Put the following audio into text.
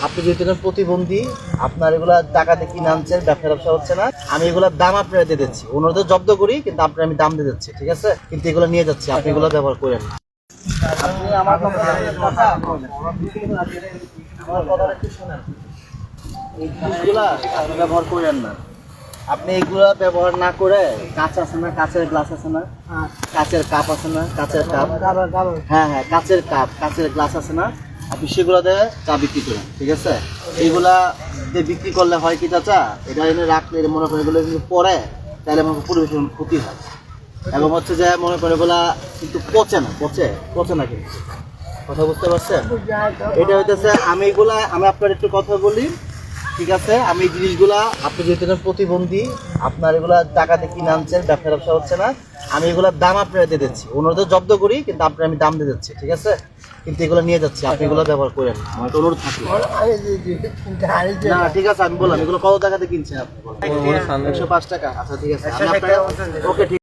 আপনি যেহেতু প্রতিবন্ধী, আপনার এগুলা টাকাতে কিনে আনছেন, ব্যবসা হচ্ছে না। আমি এগুলোর দাম আপনারা দিয়ে দিচ্ছি, অন্যদের জব্দ করি কিন্তু আপনার আমি দাম দিয়ে দিচ্ছি, ঠিক আছে? কিন্তু এগুলো নিয়ে যাচ্ছি, আপনি এগুলো ব্যবহার করেন না। আপনি আমার কথা একটু শোনেন। এই জিনিসগুলা আপনি ব্যবহার করেন না। আপনি এগুলা ব্যবহার না করে, কাঁচ আছে না, কাঁচের গ্লাস আছে না, কাঁচের কাপ আছে না, কাঁচের কাপ, হ্যাঁ হ্যাঁ কাঁচের কাপ, কাঁচের গ্লাস আছে না, আপনি সেগুলো দিয়ে চা বিক্রি করেন, ঠিক আছে? এইগুলা দিয়ে বিক্রি করলে হয় কি চাচা, এটা এনে রাখলে মনে করেন এগুলো কিন্তু পরে তাহলে আমার পরিবেশের ক্ষতি হয়। এবং হচ্ছে যে মনে করেন এগুলা কিন্তু পচে না, পচে না কিন্তু। কথা বুঝতে পারছেন? এটা হইতেছে আমি আপনার একটু কথা বলি, ঠিক আছে? আমি এই জিনিসগুলা, আপনি যেহেতু প্রতিবন্ধী, আপনার এগুলা টাকাতে কিনে আনছেন, ব্যবসা হচ্ছে না। আমি এগুলোর দাম আপনারা দিয়ে দিচ্ছি, অন্যদের জব্দ করি কিন্তু আপনার আমি দাম দিয়ে দিচ্ছি, ঠিক আছে? কিন্তু এগুলো নিয়ে যাচ্ছি, আপনি এগুলো ব্যবহার করেন না, আমার তো অনুরোধ থাকবে। না ঠিক আছে, আমি বললাম এগুলো কত টাকাতে কিনছেন আপনি? 105 টাকা। আচ্ছা ঠিক আছে, ওকে ঠিক